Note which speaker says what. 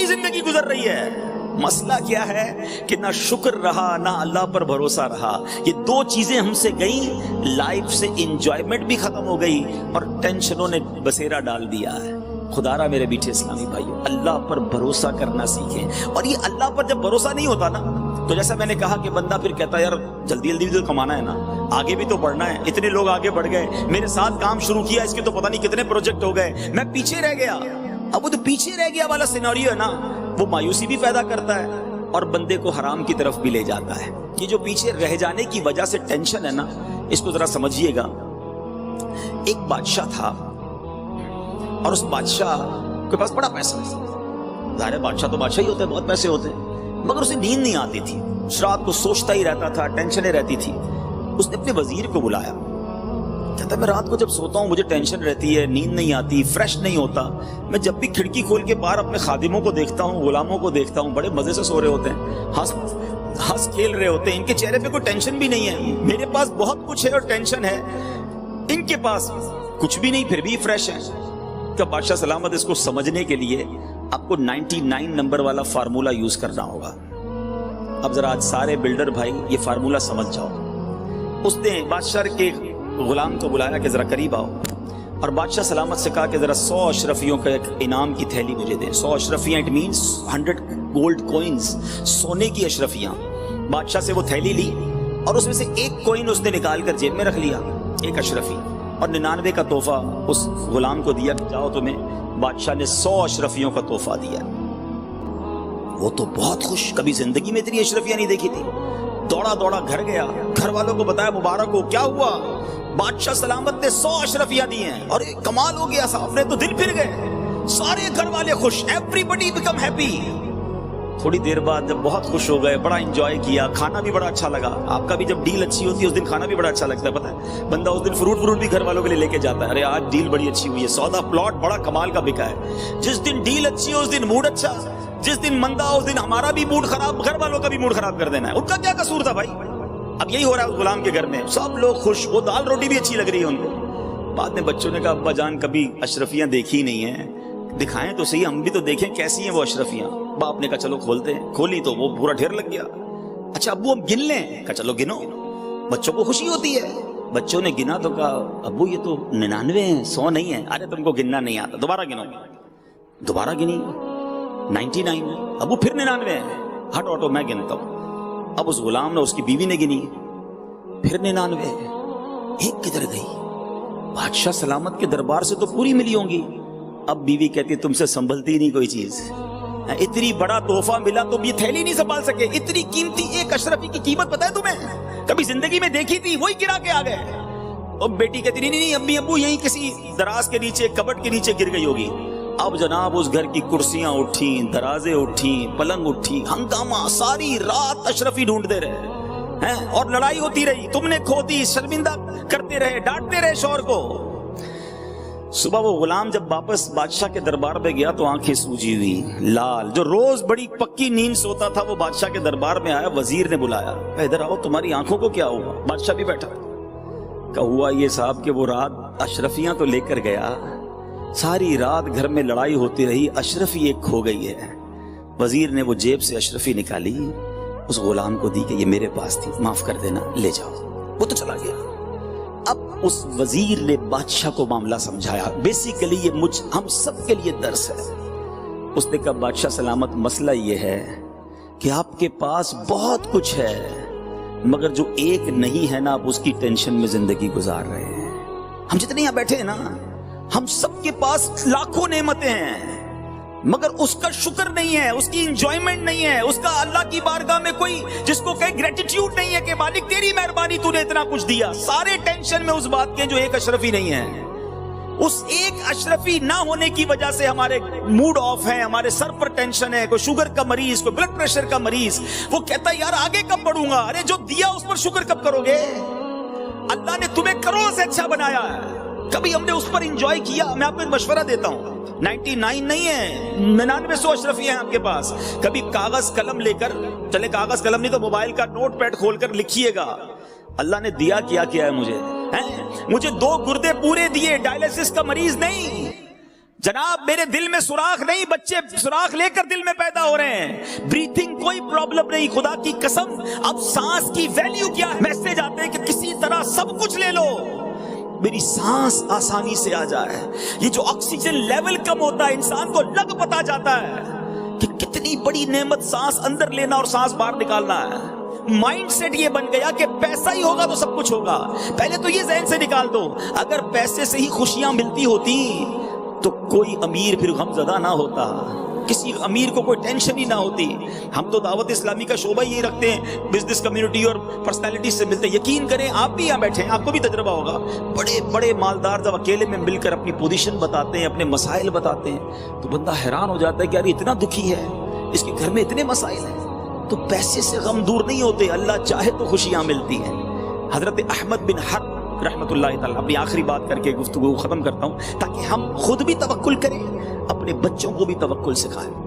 Speaker 1: نہیں زندگی گزر رہی ہے. مسئلہ کیا ہے کہ نہ شکر رہا نہ اللہ پر بھروسہ رہا. یہ دو چیزیں ہم سے گئیں, لائف سے انجوائمنٹ بھی ختم ہو گئی اور ٹینشنوں نے بسیرا ڈال دیا ہے. خدا را میرے میٹھے اسلامی بھائیو, اللہ پر بھروسہ کرنا سیکھیں. اور یہ اللہ پر جب بھروسہ نہیں ہوتا نا, تو جیسا میں نے کہا کہ بندہ پھر کہتا ہے یار جلدی جلدی تو کمانا ہے نا, آگے بھی تو بڑھنا ہے. اتنے لوگ آگے بڑھ گئے, میرے ساتھ کام شروع کیا, اس کے تو پتہ نہیں کتنے پروجیکٹ ہو گئے, میں پیچھے رہ گیا. اب وہ تو پیچھے رہ گیا والا سیناریو ہے نا, وہ مایوسی بھی پیدا کرتا ہے اور بندے کو حرام کی طرف بھی لے جاتا ہے. یہ جو پیچھے رہ جانے کی وجہ سے ٹینشن ہے نا, اس کو ذرا سمجھیے گا. ایک بادشاہ تھا اور اس بادشاہ کے پاس بڑا پیسہ ہے. ظاہر ہے بادشاہ تو بادشاہ ہی ہوتے ہیں, بہت پیسے ہوتے ہیں, مگر اسے نیند نہیں آتی تھی. رات کو سوچتا ہی رہتا تھا, ٹینشنیں رہتی تھی. اس نے اپنے وزیر کو بلایا, کہتا میں رات کو جب سوتا ہوں مجھے ٹینشن رہتی ہے, نیند نہیں آتی, فریش نہیں ہوتا. میں جب بھی کھڑکی کھول کے باہر اپنے خادموں کو دیکھتا ہوں, غلاموں کو دیکھتا ہوں, بڑے مزے سے سو رہے ہوتے ہیں, ہنس کھیل رہے ہوتے ہیں, ان کے چہرے پہ کوئی ٹینشن بھی نہیں ہے. میرے پاس بہت کچھ ہے اور ٹینشن ہے, ان کے پاس کچھ بھی نہیں پھر بھی فریش ہے. تو بادشاہ سلامت اس کو سمجھنے کے لیے آپ کو 99 نمبر والا فارمولا یوز کرنا ہوگا. اب ذرا آج سارے بلڈر بھائی یہ فارمولا سمجھ جاؤ. اس نے بادشاہ کے غلام کو بلایا کہ ذرا قریب آؤ, اور بادشاہ سلامت سے کہا کہ ذرا 100 اشرفیوں کا ایک انعام کی تھیلی مجھے دیں. 100 اشرفیاں, اٹ مینس 100 گولڈ کوئنز, سونے کی اشرفیاں. بادشاہ سے وہ تھیلی لی اور اس میں سے ایک کوئن اس نے نکال کر جیب میں رکھ لیا, ایک اشرفی, اور 99 کا تحفہ اس غلام کو دیا کہ جاؤ تمہیں بادشاہ نے 100 اشرفیوں کا تحفہ دیا. وہ تو بہت خوش, کبھی زندگی میں اتنی اشرفیاں نہیں دیکھی تھی. دوڑا دوڑا گھر گیا, گھر والوں کو بتایا مبارک ہو, کیا ہوا, بادشاہ سلامت نے 100 اشرفیاں دی ہیں. اور کمال ہو گیا صاحب, نے تو دل پھر گئے, سارے گھر والے خوش, ایوری بڈی بیکم ہیپی. تھوڑی دیر بعد جب بہت خوش ہو گئے, بڑا انجوائے کیا, کھانا بھی بڑا اچھا لگا. آپ کا بھی جب ڈیل اچھی ہوتی ہے اس دن کھانا بھی بڑا اچھا لگتا ہے. پتہ ہے بندہ اس دن فروٹ بھی گھر والوں کے لیے لے کے جاتا ہے, ارے آج ڈیل بڑی اچھی ہوئی ہے, سودا پلاٹ بڑا کمال کا بکا ہے. جس دن ڈیل اچھی ہو اس دن موڈ اچھا, جس دن مندہ ہو اس دن ہمارا بھی موڈ خراب, گھر والوں کا بھی موڈ خراب کر دینا ہے. ان کا کیا قصور تھا بھائی. اب یہی ہو رہا ہے اس غلام کے گھر میں, سب لوگ خوش, وہ دال روٹی بھی اچھی لگ رہی ہے ان کو. بعد میں بچوں نے کہا ابا جان کبھی اشرفیاں دیکھی نہیں ہیں, دکھائیں تو صحیح, ہم بھی تو دیکھیں کیسی ہیں وہ اشرفیاں. باپ نے کہا چلو کھولتے ہیں. کھولی تو وہ پورا ڈھیر لگ گیا. اچھا ابو ہم گن لیں, کہا چلو گنو, بچوں کو خوشی ہوتی ہے. بچوں نے گنا تو کہا ابو یہ تو 99 ہیں, 100 نہیں ہے. ارے تم کو گننا نہیں آتا, دوبارہ گنو. دوبارہ گنی, 99. ابو پھر 99 ہیں, ہٹ آٹو میں گنتا ہوں. اب اس غلام نے, اس کی بیوی نے گنی, پھر 99. ایک کدھر گئی, بادشاہ سلامت کے دربار سے تو پوری ملی ہوں گی. اب بیوی کہتی تم سے سنبھلتی نہیں کوئی چیز, اتنی بڑا تحفہ ملا تم یہ تھیلی نہیں سنبھال سکے. اتنی قیمتی ایک اشرفی کی قیمت پتہ ہے تمہیں, کبھی زندگی میں دیکھی تھی, وہی گرا کے آ گئے. اور بیٹی کہتی نہیں امی ابو یہیں کسی دراز کے نیچے, کبٹ کے نیچے گر گئی ہوگی. اب جناب اس گھر کی کرسیاں اٹھیں, درازیں اٹھیں, پلنگ اٹھی, ہنگامہ, ساری رات اشرفی ڈھونڈتے رہے ہیں اور لڑائی ہوتی رہی. تم نے کھو دی, شرمندہ کرتے رہے, ڈانٹتے رہے شوہر کو. صبح وہ غلام جب واپس بادشاہ کے دربار میں گیا تو آنکھیں سوجی ہوئی, لال, جو روز بڑی پکی نیند سوتا تھا وہ بادشاہ کے دربار میں آیا. وزیر نے بلایا, ادھر آؤ, تمہاری آنکھوں کو کیا ہوا. بادشاہ بھی بیٹھا. کہا ہوا یہ صاحب کہ وہ رات اشرفیاں تو لے کر گیا, ساری رات گھر میں لڑائی ہوتی رہی, اشرفی ایک کھو گئی ہے. وزیر نے وہ جیب سے اشرفی نکالی, اس غلام کو دی کہ یہ میرے پاس تھی, معاف کر دینا, لے جاؤ. وہ تو چلا گیا. اب اس وزیر نے بادشاہ کو معاملہ سمجھایا. بیسیکلی یہ ہم سب کے لیے درس ہے. اس نے کہا بادشاہ سلامت مسئلہ یہ ہے کہ آپ کے پاس بہت کچھ ہے, مگر جو ایک نہیں ہے نا, آپ اس کی ٹینشن میں زندگی گزار رہے ہیں. ہم جتنے یہاں بیٹھے ہیں نا, ہم سب کے پاس لاکھوں نعمتیں ہیں, مگر اس کا شکر نہیں ہے, اس کی انجوائمنٹ نہیں ہے, اس کا اللہ کی بارگاہ میں کوئی جس کو کہے گریٹیٹیوڈ نہیں ہے کہ مالک تیری مہربانی تو نے اتنا کچھ دیا. سارے ٹینشن میں اس بات کے جو ایک اشرفی نہیں ہے. اس ایک اشرفی نہ ہونے کی وجہ سے ہمارے موڈ آف ہے, ہمارے سر پر ٹینشن ہے. کوئی شوگر کا مریض, کوئی بلڈ پریشر کا مریض, وہ کہتا ہے یار آگے کب بڑھوں گا. ارے جو دیا اس پر شکر کب کرو گے. اللہ نے تمہیں کروڑ سے اچھا بنایا ہے, کبھی ہم نے اس پر انجوائے کیا. میں آپ کو ایک مشورہ دیتا ہوں, 99 نہیں ہے, 99 اشرفیاں ہیں آپ کے پاس. کبھی کاغذ قلم لے کر چلے, کاغذ قلم نہیں تو موبائل کا نوٹ پیڈ کھول کر لکھیے گا اللہ نے دیا کیا ہے مجھے 2 گردے پورے دیے, ڈائلسس کا مریض نہیں. جناب میرے دل میں سوراخ نہیں، بچے سوراخ لے کر دل میں پیدا ہو رہے ہیں، بریتھنگ کوئی پرابلم نہیں، خدا کی قسم۔ اب سانس کی ویلیو کیا ہے؟ میسج آتے ہیں کہ کسی طرح سب کچھ لے لو، میری سانس آسانی سے آ جائے۔ یہ جو آکسیجن لیول کم ہوتا ہے انسان کو لگ پتا جاتا ہے کہ کتنی بڑی نعمت سانس اندر لینا اور سانس باہر نکالنا ہے۔ مائنڈ سیٹ یہ بن گیا کہ پیسہ ہی ہوگا تو سب کچھ ہوگا۔ پہلے تو یہ ذہن سے نکال دو، اگر پیسے سے ہی خوشیاں ملتی ہوتی تو کوئی امیر پھر غم زدہ نہ ہوتا، کسی امیر کو کوئی ٹینشن ہی نہ ہوتی۔ ہم تو دعوت اسلامی کا شعبہ یہی رکھتے ہیں، بزنس کمیونٹی اور پرسنالٹی سے ملتے ہیں۔ یقین کریں آپ بھی یہاں بیٹھے ہیں، آپ کو بھی تجربہ ہوگا، بڑے بڑے مالدار جب اکیلے میں مل کر اپنی پوزیشن بتاتے ہیں، اپنے مسائل بتاتے ہیں، تو بندہ حیران ہو جاتا ہے کہ یار اتنا دکھی ہے، اس کے گھر میں اتنے مسائل ہیں۔ تو پیسے سے غم دور نہیں ہوتے، اللہ چاہے تو خوشیاں ملتی ہیں۔ حضرت احمد بن حرب رحمت اللہ تعالیٰ، اپنی آخری بات کر کے گفتگو ختم کرتا ہوں تاکہ ہم خود بھی توکل کریں، اپنے بچوں کو بھی توکل سکھائیں۔